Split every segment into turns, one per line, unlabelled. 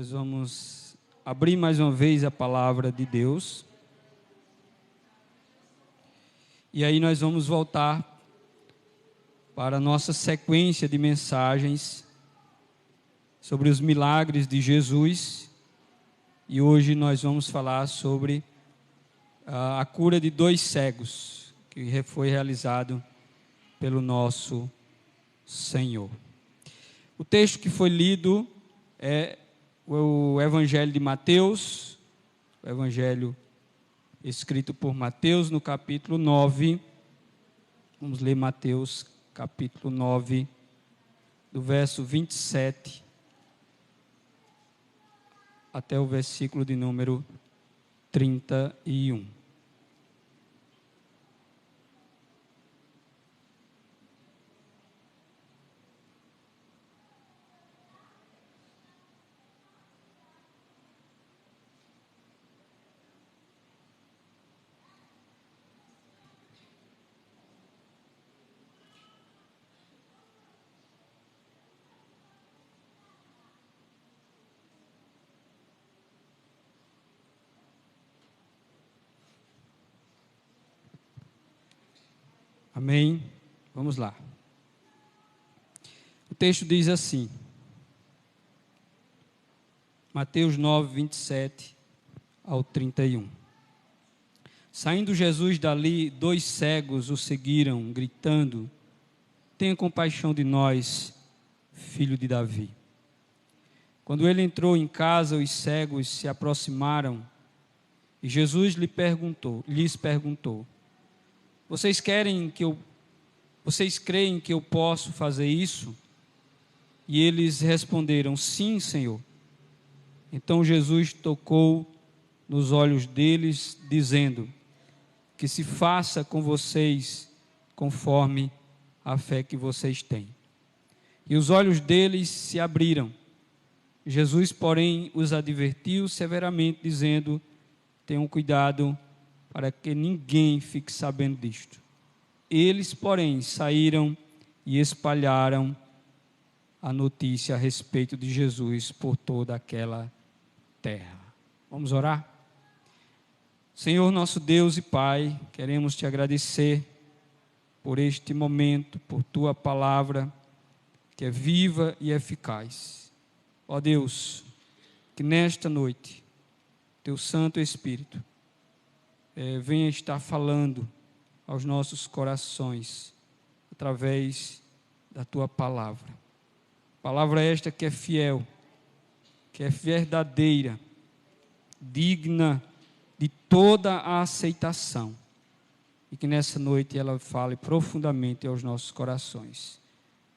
Nós vamos abrir mais uma vez a palavra de Deus. E aí nós vamos voltar para a nossa sequência de mensagens sobre os milagres de Jesus. E hoje nós vamos falar sobre a cura de 2 cegos, que foi realizado pelo nosso Senhor. O texto que foi lido é o Evangelho de Mateus, o Evangelho escrito por Mateus no capítulo 9. Vamos ler Mateus capítulo 9, do verso 27 até o versículo de número 31. Amém? Vamos lá. O texto diz assim, Mateus 9, 27 ao 31. Saindo Jesus dali, 2 cegos o seguiram, gritando: tenha compaixão de nós, filho de Davi. Quando ele entrou em casa, os cegos se aproximaram e Jesus lhes perguntou: Vocês creem que eu posso fazer isso? E eles responderam: sim, Senhor. Então Jesus tocou nos olhos deles, dizendo: que se faça com vocês conforme a fé que vocês têm. E os olhos deles se abriram. Jesus, porém, os advertiu severamente, dizendo: tenham cuidado para que ninguém fique sabendo disto. Eles, porém, saíram e espalharam a notícia a respeito de Jesus por toda aquela terra. Vamos orar? Senhor, nosso Deus e Pai, queremos te agradecer por este momento, por tua palavra, que é viva e eficaz. Ó Deus, que nesta noite, teu Santo Espírito venha estar falando aos nossos corações, através da tua palavra. Palavra esta que é fiel, que é verdadeira, digna de toda a aceitação. E que nessa noite ela fale profundamente aos nossos corações.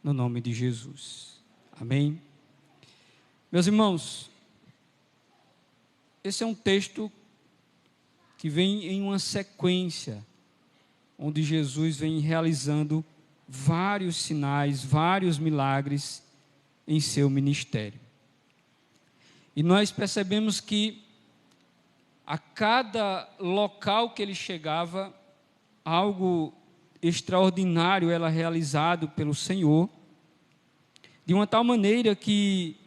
No nome de Jesus. Amém? Meus irmãos, esse é um texto que vem em uma sequência, onde Jesus vem realizando vários sinais, vários milagres em seu ministério. E nós percebemos que a cada local que ele chegava, algo extraordinário era realizado pelo Senhor, de uma tal maneira que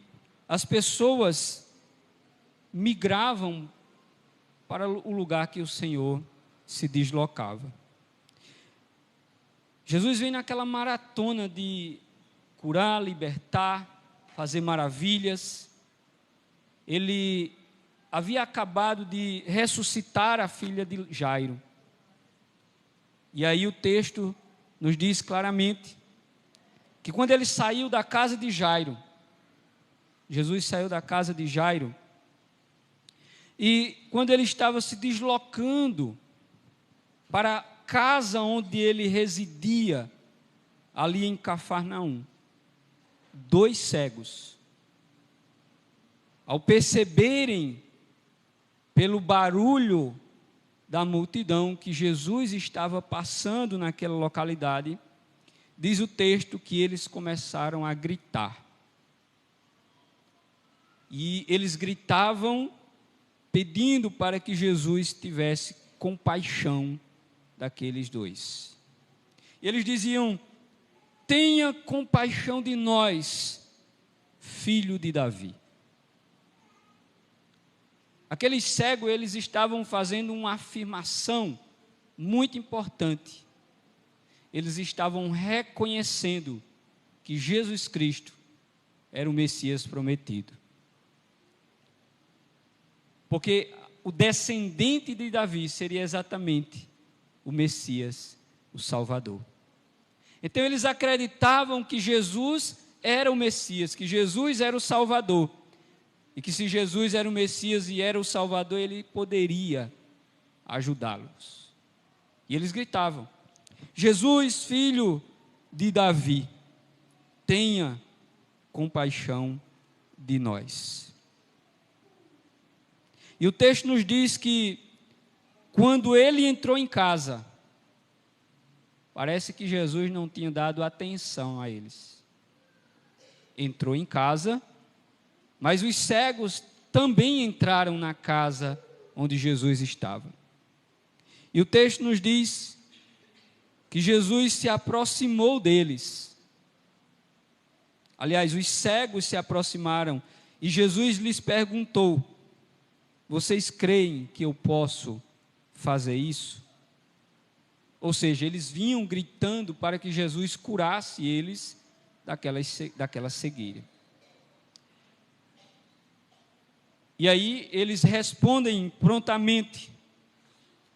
as pessoas migravam para o lugar que o Senhor se deslocava. Jesus vem naquela maratona de curar, libertar, fazer maravilhas. Ele havia acabado de ressuscitar a filha de Jairo. E aí o texto nos diz claramente que quando ele saiu da casa de Jairo, Jesus saiu da casa de Jairo, e quando ele estava se deslocando para a casa onde ele residia, ali em Cafarnaum, 2 cegos, ao perceberem pelo barulho da multidão que Jesus estava passando naquela localidade, diz o texto que eles começaram a gritar. E eles gritavam pedindo para que Jesus tivesse compaixão daqueles 2. E eles diziam: tenha compaixão de nós, filho de Davi. Aqueles cegos, eles estavam fazendo uma afirmação muito importante. Eles estavam reconhecendo que Jesus Cristo era o Messias prometido. Porque o descendente de Davi seria exatamente o Messias, o Salvador. Então eles acreditavam que Jesus era o Messias, que Jesus era o Salvador. E que se Jesus era o Messias e era o Salvador, ele poderia ajudá-los. E eles gritavam: Jesus, filho de Davi, tenha compaixão de nós. E o texto nos diz que quando ele entrou em casa, parece que Jesus não tinha dado atenção a eles. Entrou em casa, mas os cegos também entraram na casa onde Jesus estava. E o texto nos diz que Jesus se aproximou deles. Aliás, os cegos se aproximaram e Jesus lhes perguntou: vocês creem que eu posso fazer isso? Ou seja, eles vinham gritando para que Jesus curasse eles daquela cegueira. E aí eles respondem prontamente: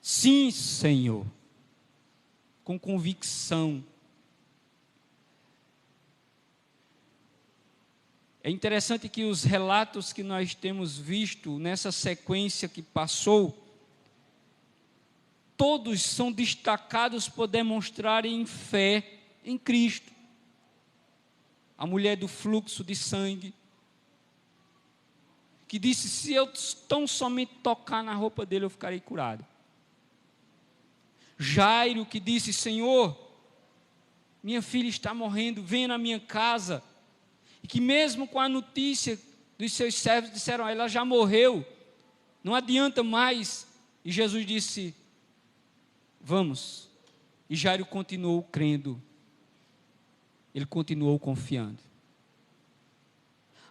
sim, Senhor, com convicção. É interessante que os relatos que nós temos visto nessa sequência que passou, todos são destacados por demonstrarem fé em Cristo. A mulher do fluxo de sangue, que disse: se eu tão somente tocar na roupa dele, eu ficarei curado. Jairo, que disse: Senhor, minha filha está morrendo, venha na minha casa. E que mesmo com a notícia dos seus servos, disseram: ela já morreu, não adianta mais. E Jesus disse: vamos. E Jairo continuou crendo, ele continuou confiando.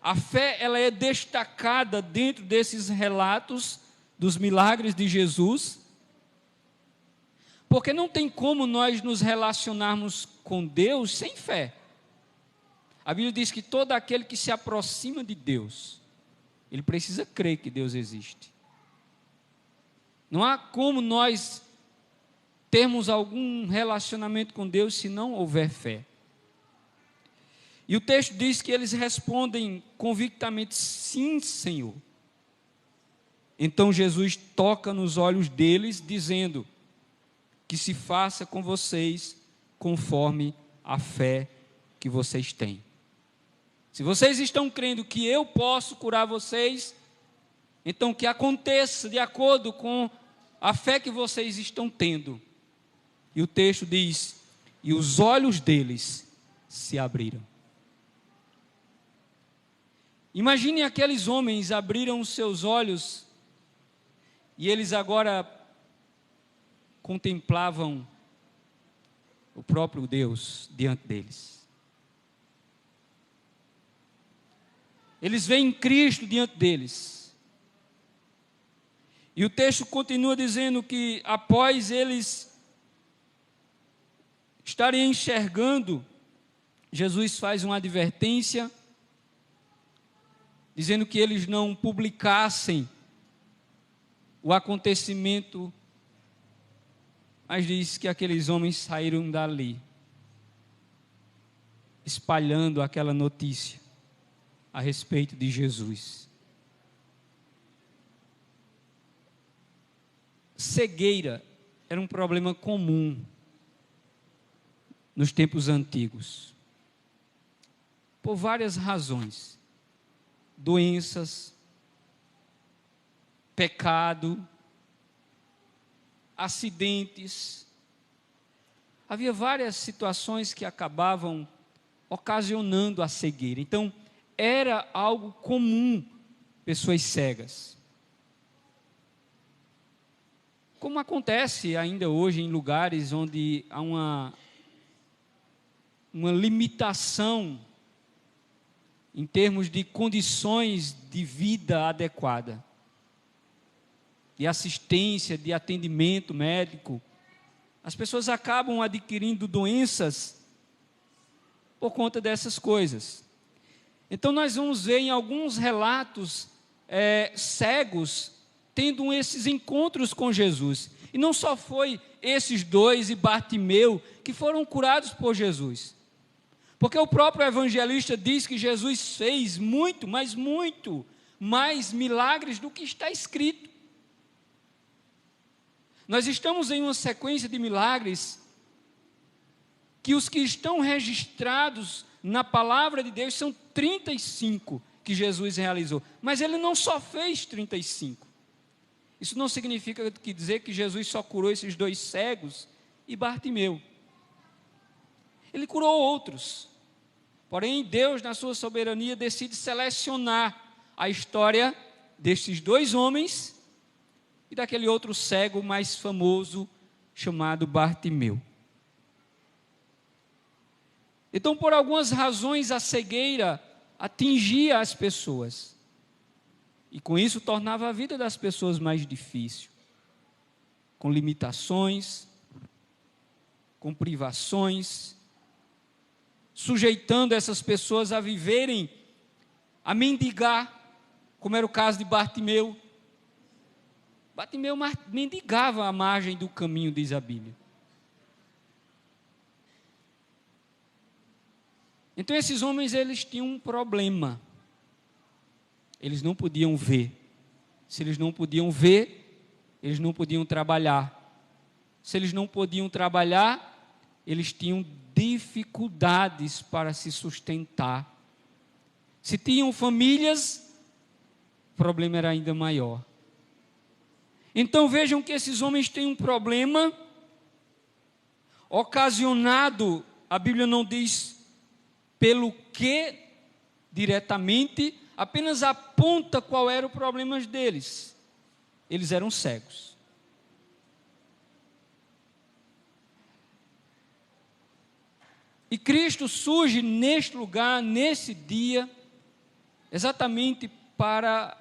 A fé, ela é destacada dentro desses relatos dos milagres de Jesus, porque não tem como nós nos relacionarmos com Deus sem fé. A Bíblia diz que todo aquele que se aproxima de Deus, ele precisa crer que Deus existe. Não há como nós termos algum relacionamento com Deus se não houver fé. E o texto diz que eles respondem convictamente: sim, Senhor. Então Jesus toca nos olhos deles, dizendo: que se faça com vocês conforme a fé que vocês têm. Se vocês estão crendo que eu posso curar vocês, então que aconteça de acordo com a fé que vocês estão tendo. E o texto diz: e os olhos deles se abriram. Imagine aqueles homens abriram os seus olhos e eles agora contemplavam o próprio Deus diante deles. Eles veem Cristo diante deles. E o texto continua dizendo que após eles estarem enxergando, Jesus faz uma advertência, dizendo que eles não publicassem o acontecimento, mas diz que aqueles homens saíram dali, espalhando aquela notícia a respeito de Jesus. Cegueira era um problema comum nos tempos antigos, por várias razões: doenças, pecado, acidentes. Havia várias situações que acabavam ocasionando a cegueira. Então, era algo comum, pessoas cegas. Como acontece ainda hoje em lugares onde há uma limitação em termos de condições de vida adequada. de assistência, de atendimento médico, as pessoas acabam adquirindo doenças por conta dessas coisas. Então nós vamos ver em alguns relatos cegos tendo esses encontros com Jesus. E não só foi esses dois e Bartimeu que foram curados por Jesus. Porque o próprio evangelista diz que Jesus fez muito, mas muito mais milagres do que está escrito. Nós estamos em uma sequência de milagres que os que estão registrados na palavra de Deus são 35 que Jesus realizou. Mas ele não só fez 35. Isso não significa dizer que Jesus só curou esses dois cegos e Bartimeu. Ele curou outros. Porém, Deus, na sua soberania, decide selecionar a história destes dois homens e daquele outro cego mais famoso chamado Bartimeu. Então, por algumas razões, a cegueira atingia as pessoas. E com isso tornava a vida das pessoas mais difícil. Com limitações, com privações, sujeitando essas pessoas a viverem, a mendigar, como era o caso de Bartimeu. Bartimeu mendigava à margem do caminho, diz a Bíblia. Então esses homens, eles tinham um problema. Eles não podiam ver. Se eles não podiam ver, eles não podiam trabalhar. Se eles não podiam trabalhar, eles tinham dificuldades para se sustentar. Se tinham famílias, o problema era ainda maior. Então vejam que esses homens têm um problema ocasionado, a Bíblia não diz pelo que diretamente, apenas aponta qual era o problema deles. Eles eram cegos. E Cristo surge neste lugar, nesse dia, exatamente para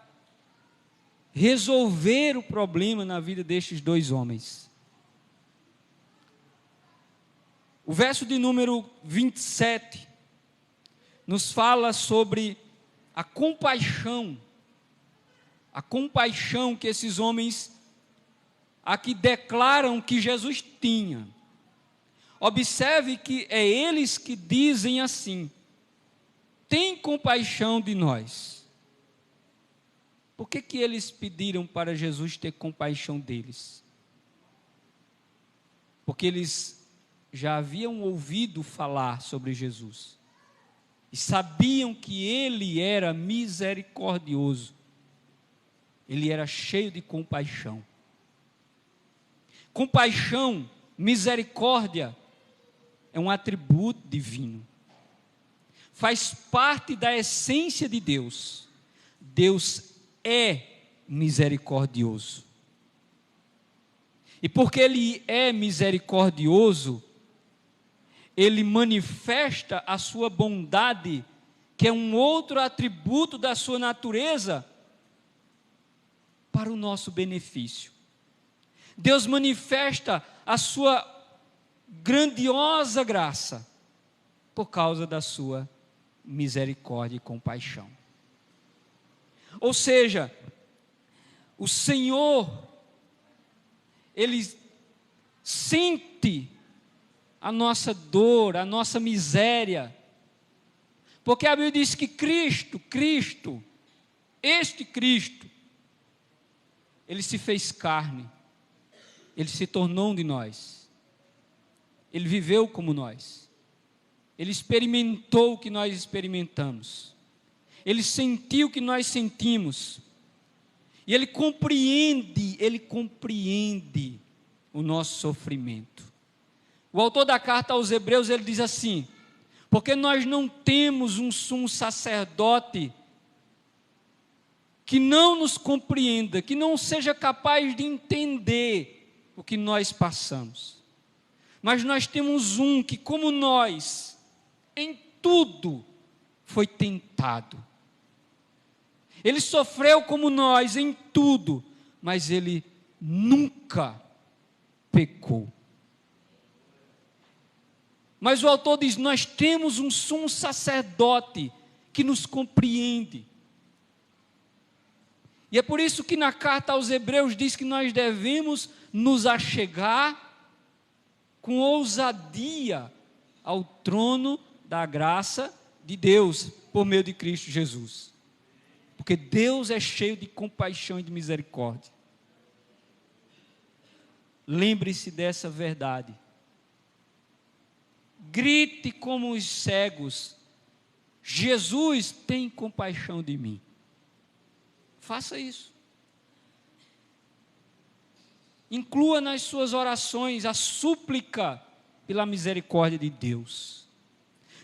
resolver o problema na vida destes dois homens. O verso de número 27 nos fala sobre a compaixão que esses homens aqui declaram que Jesus tinha. Observe que é eles que dizem assim: tem compaixão de nós. Por que eles pediram para Jesus ter compaixão deles? Porque eles já haviam ouvido falar sobre Jesus. E sabiam que ele era misericordioso. Ele era cheio de compaixão. Compaixão, misericórdia, é um atributo divino. Faz parte da essência de Deus. Deus é misericordioso. E porque ele é misericordioso, ele manifesta a sua bondade, que é um outro atributo da sua natureza, para o nosso benefício. Deus manifesta a sua grandiosa graça, por causa da sua misericórdia e compaixão. Ou seja, o Senhor, ele sente a nossa dor, a nossa miséria, porque a Bíblia diz que Cristo, ele se fez carne, ele se tornou um de nós, ele viveu como nós, ele experimentou o que nós experimentamos, ele sentiu o que nós sentimos, e ele compreende o nosso sofrimento. O autor da carta aos Hebreus, ele diz assim: porque nós não temos um sumo sacerdote que não nos compreenda, que não seja capaz de entender o que nós passamos, mas nós temos um que, como nós, em tudo foi tentado. Ele sofreu como nós em tudo, mas ele nunca pecou. Mas o autor diz: nós temos um sumo sacerdote que nos compreende. E é por isso que na carta aos Hebreus diz que nós devemos nos achegar com ousadia ao trono da graça de Deus, por meio de Cristo Jesus. Porque Deus é cheio de compaixão e de misericórdia. Lembre-se dessa verdade. Grite como os cegos: Jesus tem compaixão de mim. Faça isso. Inclua nas suas orações a súplica pela misericórdia de Deus.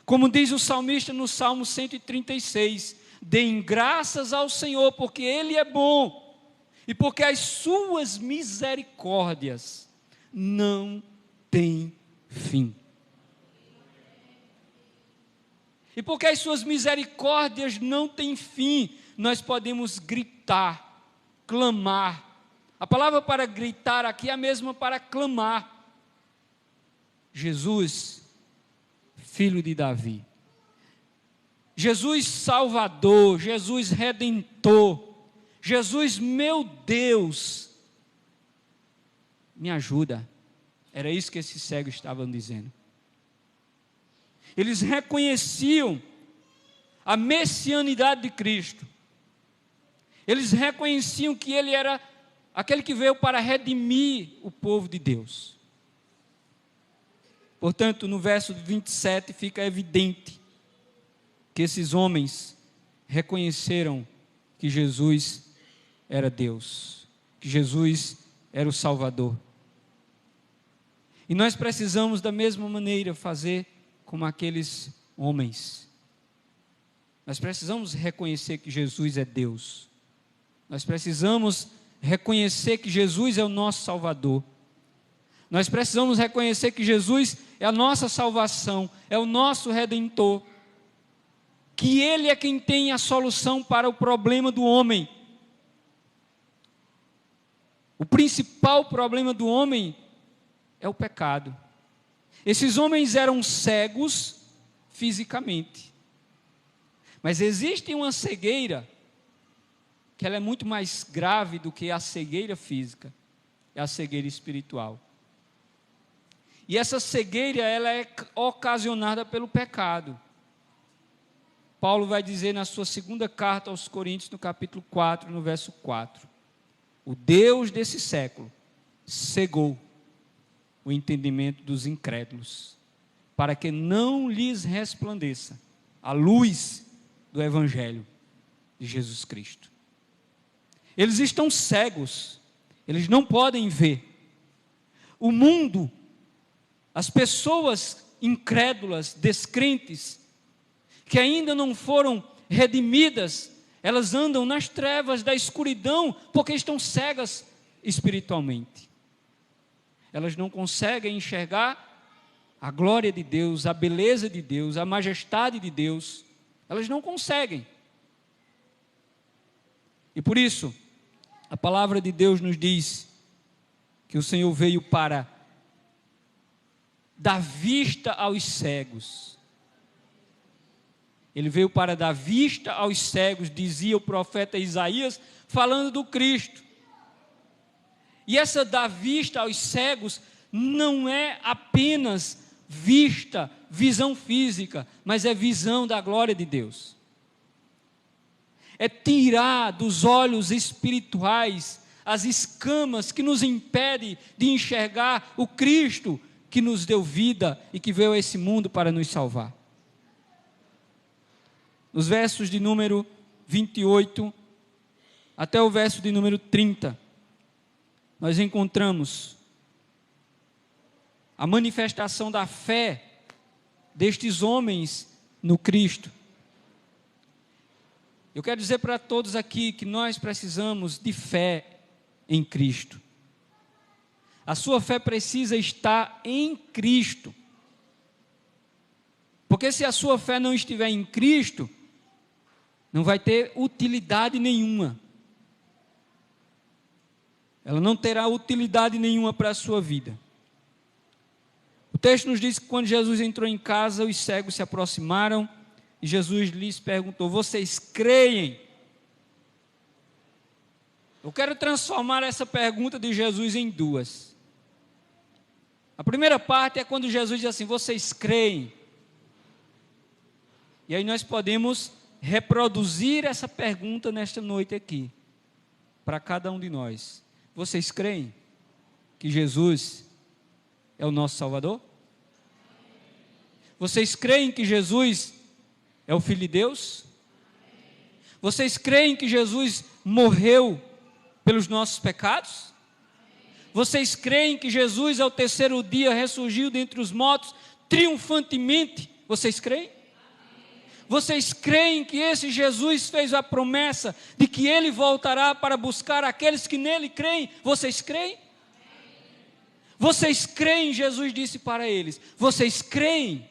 Como diz o salmista no Salmo 136, deem graças ao Senhor, porque Ele é bom, e porque as suas misericórdias não têm fim. E porque as suas misericórdias não têm fim, nós podemos gritar, clamar. A palavra para gritar aqui é a mesma para clamar. Jesus, filho de Davi. Jesus Salvador, Jesus Redentor, Jesus meu Deus, me ajuda. Era isso que esses cegos estavam dizendo. Eles reconheciam a messianidade de Cristo. Eles reconheciam que Ele era aquele que veio para redimir o povo de Deus. Portanto, no verso 27 fica evidente que esses homens reconheceram que Jesus era Deus, que Jesus era o Salvador. E nós precisamos da mesma maneira fazer como aqueles homens. Nós precisamos reconhecer que Jesus é Deus. Nós precisamos reconhecer que Jesus é o nosso Salvador. Nós precisamos reconhecer que Jesus é a nossa salvação, é o nosso Redentor. Que Ele é quem tem a solução para o problema do homem. O principal problema do homem é o pecado. Esses homens eram cegos fisicamente. Mas existe uma cegueira que ela é muito mais grave do que a cegueira física. É a cegueira espiritual. E essa cegueira ela é ocasionada pelo pecado. Paulo vai dizer na sua segunda carta aos Coríntios, no capítulo 4, no verso 4. O Deus desse século cegou o entendimento dos incrédulos, para que não lhes resplandeça a luz do Evangelho de Jesus Cristo. Eles estão cegos, eles não podem ver. O mundo, as pessoas incrédulas, descrentes, que ainda não foram redimidas, elas andam nas trevas da escuridão, porque estão cegas espiritualmente. Elas não conseguem enxergar a glória de Deus, a beleza de Deus, a majestade de Deus. Elas não conseguem. E por isso, a palavra de Deus nos diz que o Senhor veio para dar vista aos cegos. Ele veio para dar vista aos cegos, dizia o profeta Isaías, falando do Cristo. E essa dar vista aos cegos não é apenas visão física, mas é visão da glória de Deus. É tirar dos olhos espirituais as escamas que nos impedem de enxergar o Cristo que nos deu vida e que veio a esse mundo para nos salvar. Nos versos de número 28 até o verso de número 30, nós encontramos a manifestação da fé destes homens no Cristo. Eu quero dizer para todos aqui que nós precisamos de fé em Cristo. A sua fé precisa estar em Cristo. Porque se a sua fé não estiver em Cristo, não vai ter utilidade nenhuma. ela não terá utilidade nenhuma para a sua vida. O texto nos diz que quando Jesus entrou em casa, os cegos se aproximaram e Jesus lhes perguntou: vocês creem? Eu quero transformar essa pergunta de Jesus em duas. A primeira parte é quando Jesus diz assim: vocês creem? E aí nós podemos reproduzir essa pergunta nesta noite aqui, para cada um de nós. Vocês creem que Jesus é o nosso Salvador? Vocês creem que Jesus é o Filho de Deus? Vocês creem que Jesus morreu pelos nossos pecados? Vocês creem que Jesus ao terceiro dia ressurgiu dentre os mortos triunfantemente? Vocês creem? Vocês creem que esse Jesus fez a promessa de que Ele voltará para buscar aqueles que nele creem? Vocês creem? Vocês creem? Jesus disse para eles: vocês creem?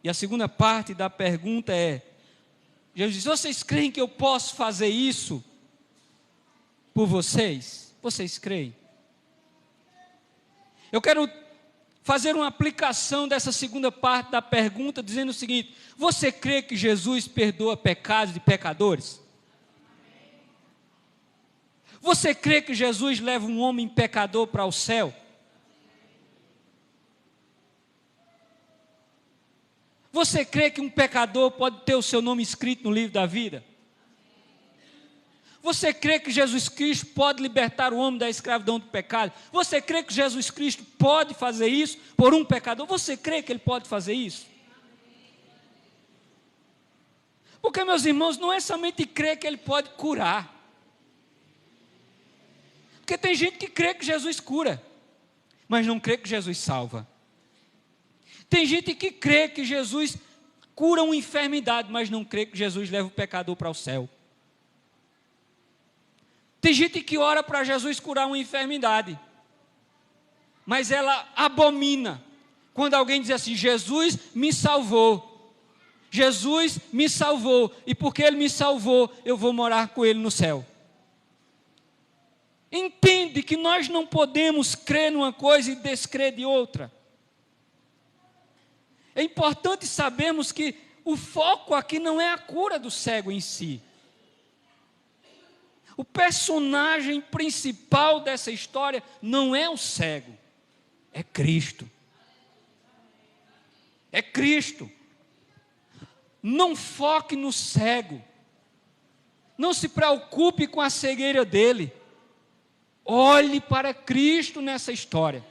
E a segunda parte da pergunta é: Jesus diz: vocês creem que eu posso fazer isso por vocês? Vocês creem? Eu quero fazer uma aplicação dessa segunda parte da pergunta, dizendo o seguinte: você crê que Jesus perdoa pecados de pecadores? Você crê que Jesus leva um homem pecador para o céu? Você crê que um pecador pode ter o seu nome escrito no livro da vida? Você crê que Jesus Cristo pode libertar o homem da escravidão do pecado? Você crê que Jesus Cristo pode fazer isso por um pecador? Você crê que Ele pode fazer isso? Porque, meus irmãos, não é somente crer que Ele pode curar. Porque tem gente que crê que Jesus cura, mas não crê que Jesus salva. Tem gente que crê que Jesus cura uma enfermidade, mas não crê que Jesus leva o pecador para o céu. Tem gente que ora para Jesus curar uma enfermidade, mas ela abomina quando alguém diz assim: Jesus me salvou, Jesus me salvou, e porque Ele me salvou, eu vou morar com Ele no céu. Entende que nós não podemos crer numa coisa e descrer de outra. É importante sabermos que o foco aqui não é a cura do cego em si. O personagem principal dessa história não é o cego, é Cristo. É Cristo. Não foque no cego. Não se preocupe com a cegueira dele. Olhe para Cristo nessa história.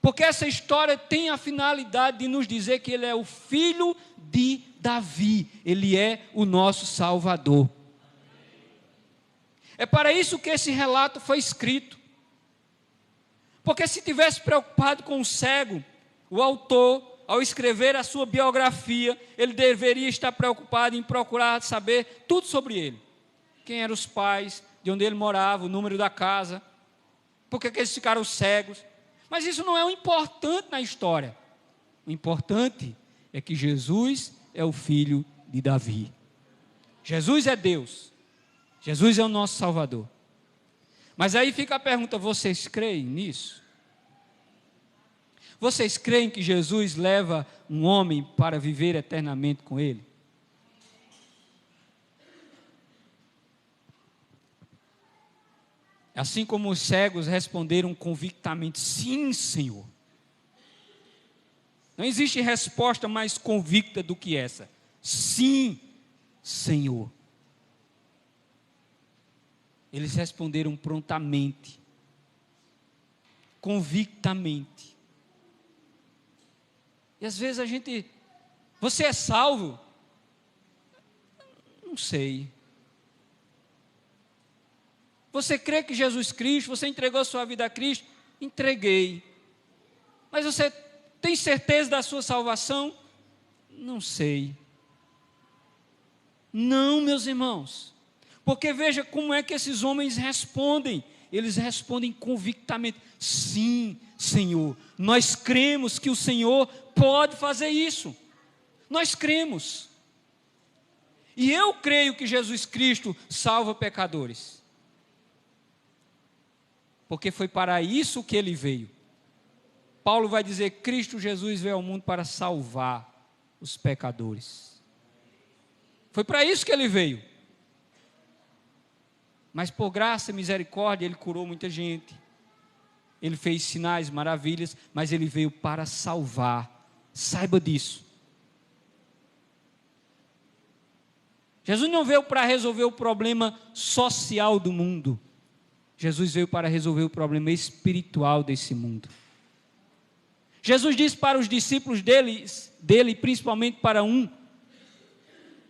Porque essa história tem a finalidade de nos dizer que Ele é o filho de Davi. Ele é o nosso Salvador. É para isso que esse relato foi escrito. Porque se tivesse preocupado com o cego, o autor, ao escrever a sua biografia, ele deveria estar preocupado em procurar saber tudo sobre ele. Quem eram os pais, de onde ele morava, o número da casa, por que eles ficaram cegos. Mas isso não é o importante na história. O importante é que Jesus é o filho de Davi. Jesus é Deus. Jesus é o nosso Salvador. Mas aí fica a pergunta: vocês creem nisso? Vocês creem que Jesus leva um homem para viver eternamente com Ele? Assim como os cegos responderam convictamente: sim, Senhor. Não existe resposta mais convicta do que essa: sim, Senhor. Eles responderam prontamente, convictamente. E às vezes a gente: você é salvo? Não sei. Você crê que Jesus Cristo, você entregou a sua vida a Cristo? Entreguei. Mas você tem certeza da sua salvação? Não sei. Não, meus irmãos. Porque veja como é que esses homens respondem. Eles respondem convictamente: sim, Senhor. Nós cremos que o Senhor pode fazer isso. Nós cremos. E eu creio que Jesus Cristo salva pecadores. Porque foi para isso que ele veio. Paulo vai dizer: Cristo Jesus veio ao mundo para salvar os pecadores. Foi para isso que ele veio. Mas por graça e misericórdia ele curou muita gente. Ele fez sinais, maravilhas, mas ele veio para salvar. Saiba disso. Jesus não veio para resolver o problema social do mundo. Jesus veio para resolver o problema espiritual desse mundo. Jesus disse para os discípulos dele, principalmente para um,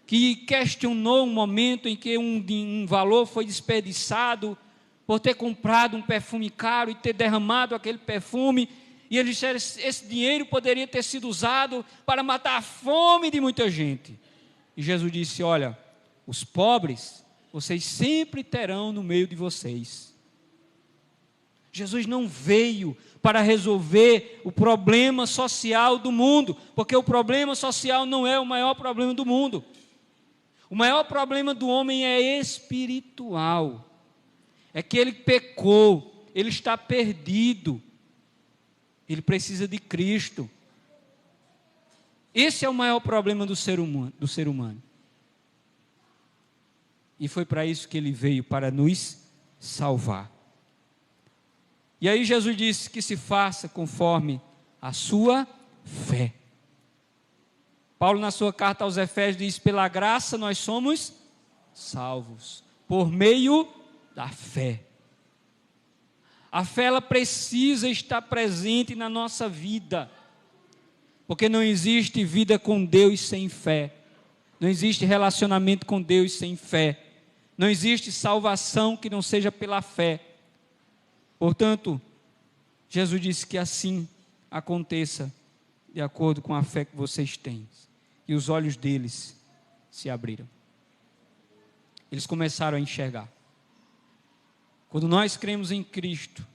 que questionou um momento em que um valor foi desperdiçado, por ter comprado um perfume caro e ter derramado aquele perfume, e ele disse: esse dinheiro poderia ter sido usado para matar a fome de muita gente. E Jesus disse: olha, os pobres, vocês sempre terão no meio de vocês. Jesus não veio para resolver o problema social do mundo, porque o problema social não é o maior problema do mundo. O maior problema do homem é espiritual. É que ele pecou, ele está perdido, ele precisa de Cristo. Esse é o maior problema do ser humano. E foi para isso que ele veio, para nos salvar. E aí Jesus disse que se faça conforme a sua fé. Paulo, na sua carta aos Efésios, diz: pela graça nós somos salvos, por meio da fé. A fé, ela precisa estar presente na nossa vida, porque não existe vida com Deus sem fé, não existe relacionamento com Deus sem fé, não existe salvação que não seja pela fé. Portanto, Jesus disse que assim aconteça, de acordo com a fé que vocês têm. E os olhos deles se abriram. Eles começaram a enxergar. Quando nós cremos em Cristo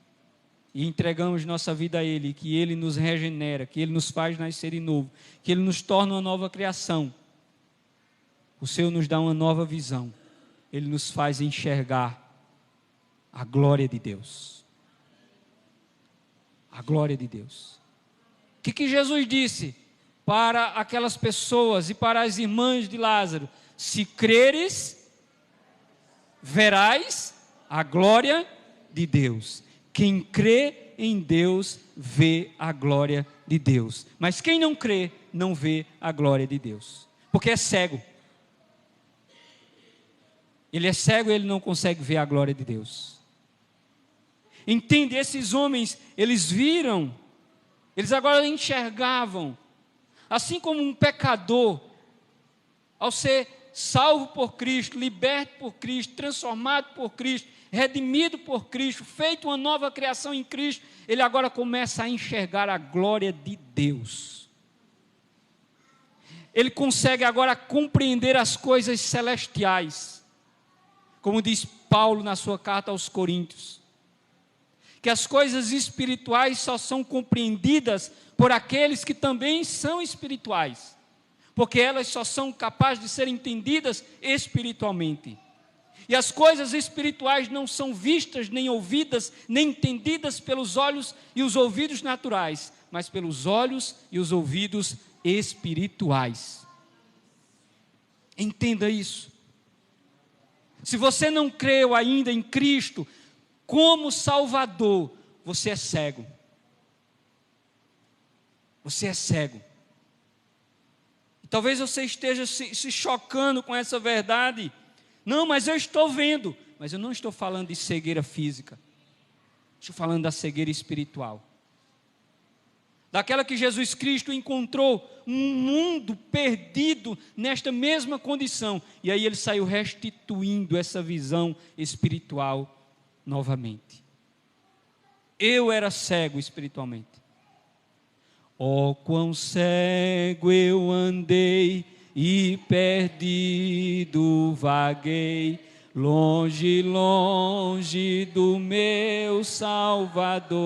e entregamos nossa vida a Ele, que Ele nos regenera, que Ele nos faz nascer de novo, que Ele nos torna uma nova criação, o Senhor nos dá uma nova visão. Ele nos faz enxergar a glória de Deus. A glória de Deus. O que Jesus disse para aquelas pessoas e para as irmãs de Lázaro? Se creres, verás a glória de Deus. Quem crê em Deus vê a glória de Deus. Mas quem não crê, não vê a glória de Deus, porque é cego. Ele é cego e ele não consegue ver a glória de Deus. Entende? Esses homens, eles viram, eles agora enxergavam. Assim como um pecador, ao ser salvo por Cristo, liberto por Cristo, transformado por Cristo, redimido por Cristo, feito uma nova criação em Cristo, ele agora começa a enxergar a glória de Deus. Ele consegue agora compreender as coisas celestiais, como diz Paulo na sua carta aos Coríntios, que as coisas espirituais só são compreendidas por aqueles que também são espirituais, porque elas só são capazes de ser entendidas espiritualmente. E as coisas espirituais não são vistas, nem ouvidas, nem entendidas pelos olhos e os ouvidos naturais, mas pelos olhos e os ouvidos espirituais. Entenda isso. Se você não creu ainda em Cristo como Salvador, você é cego. Você é cego. E talvez você esteja se chocando com essa verdade. Não, mas eu estou vendo. Mas eu não estou falando de cegueira física. Estou falando da cegueira espiritual. Daquela que Jesus Cristo encontrou um mundo perdido nesta mesma condição. E aí ele saiu restituindo essa visão espiritual novamente. Eu era cego espiritualmente. Oh, quão cego eu andei e perdido vaguei, longe, longe do meu Salvador.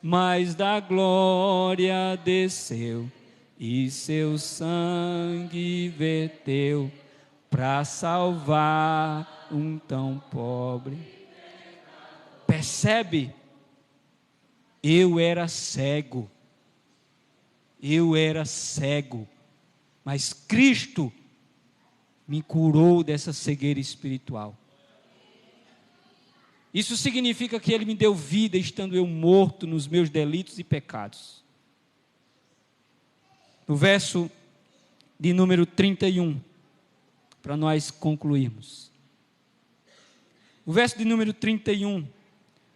Mas da glória desceu e seu sangue verteu para salvar um tão pobre. Percebe? Eu era cego, mas Cristo me curou dessa cegueira espiritual. Isso significa que Ele me deu vida, estando eu morto nos meus delitos e pecados. No verso de número 31, para nós concluirmos. O verso de número 31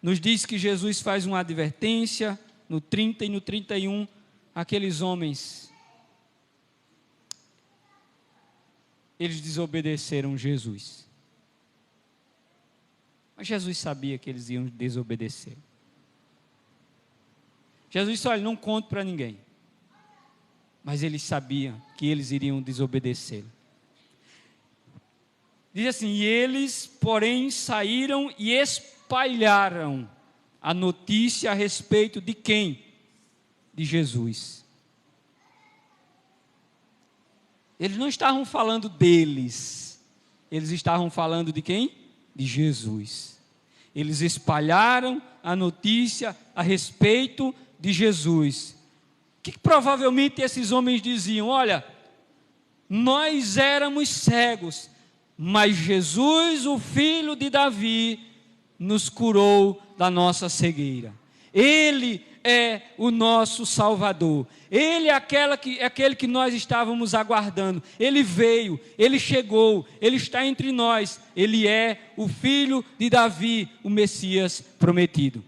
nos diz que Jesus faz uma advertência, no 30 e no 31, aqueles homens, eles desobedeceram Jesus. Mas Jesus sabia que eles iam desobedecer. Jesus disse, olha, não conto para ninguém. Mas eles sabiam que eles iriam desobedecer. Diz assim, e eles, porém, saíram e espalharam a notícia a respeito de quem? De Jesus. Eles não estavam falando deles, eles estavam falando de quem? De Jesus. Eles espalharam a notícia a respeito de Jesus. O que provavelmente esses homens diziam? Olha, nós éramos cegos, mas Jesus, o filho de Davi, nos curou da nossa cegueira. Ele é o nosso Salvador. Ele é aquele que nós estávamos aguardando. Ele veio, Ele chegou, Ele está entre nós. Ele é o filho de Davi, o Messias prometido.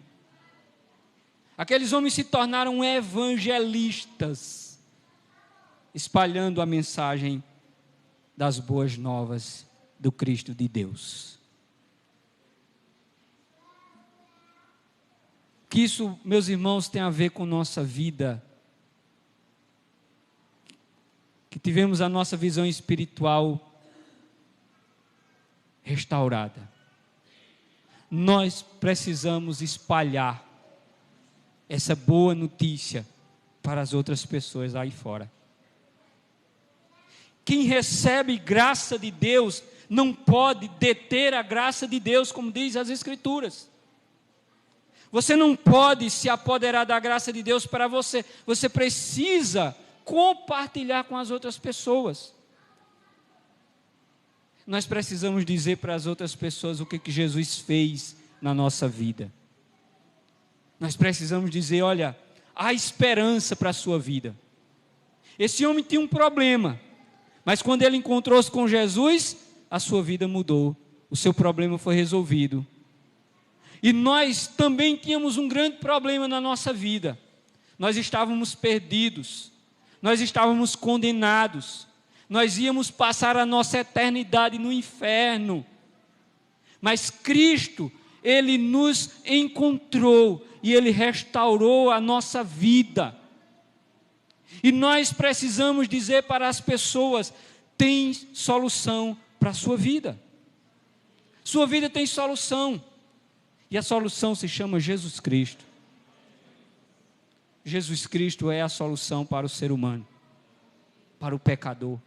Aqueles homens se tornaram evangelistas, espalhando a mensagem das boas novas do Cristo de Deus. Que isso, meus irmãos, tem a ver com nossa vida, que tivemos a nossa visão espiritual restaurada. Nós precisamos espalhar essa boa notícia para as outras pessoas aí fora. Quem recebe graça de Deus não pode deter a graça de Deus, como diz as Escrituras. Você não pode se apoderar da graça de Deus para você. Você precisa compartilhar com as outras pessoas. Nós precisamos dizer para as outras pessoas o que Jesus fez na nossa vida. Nós precisamos dizer, olha, há esperança para a sua vida. Esse homem tinha um problema, mas quando ele encontrou-se com Jesus, a sua vida mudou, o seu problema foi resolvido. E nós também tínhamos um grande problema na nossa vida. Nós estávamos perdidos, nós estávamos condenados, nós íamos passar a nossa eternidade no inferno. Mas Cristo, Ele nos encontrou e Ele restaurou a nossa vida. E nós precisamos dizer para as pessoas, tem solução para a sua vida. Sua vida tem solução. E a solução se chama Jesus Cristo. Jesus Cristo é a solução para o ser humano, para o pecador,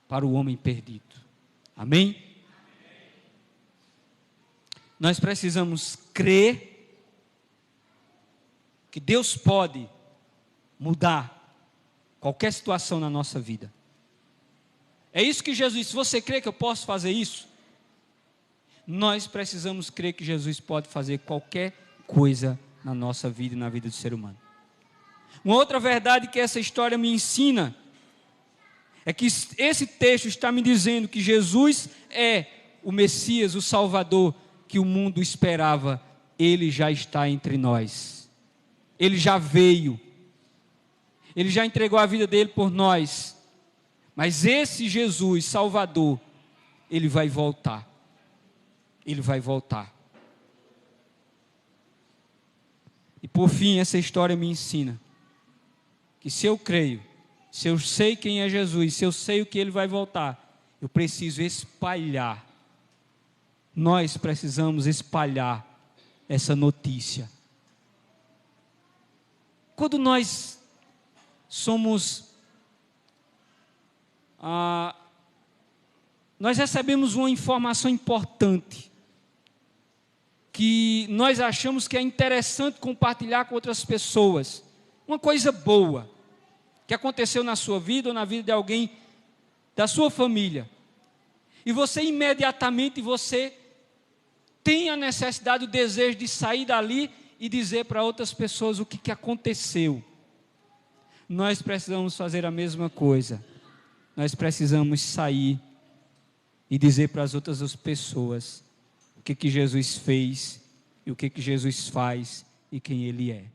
para o homem perdido. Amém? Nós precisamos crer que Deus pode mudar qualquer situação na nossa vida. É isso que Jesus disse. Você crê que eu posso fazer isso? Nós precisamos crer que Jesus pode fazer qualquer coisa na nossa vida e na vida do ser humano. Uma outra verdade que essa história me ensina é que esse texto está me dizendo que Jesus é o Messias, o Salvador que o mundo esperava. Ele já está entre nós. Ele já veio. Ele já entregou a vida dele por nós. Mas esse Jesus, Salvador, ele vai voltar. Ele vai voltar. E por fim, essa história me ensina que se eu creio, se eu sei quem é Jesus, se eu sei o que ele vai voltar, eu preciso espalhar. Nós precisamos espalhar essa notícia. Quando nós nós recebemos uma informação importante, que nós achamos que é interessante compartilhar com outras pessoas, uma coisa boa, que aconteceu na sua vida ou na vida de alguém da sua família, e você imediatamente tem a necessidade, o desejo de sair dali e dizer para outras pessoas o que aconteceu. Nós precisamos fazer a mesma coisa, nós precisamos sair e dizer para as outras pessoas o que Jesus fez, e o que Jesus faz, e quem Ele é.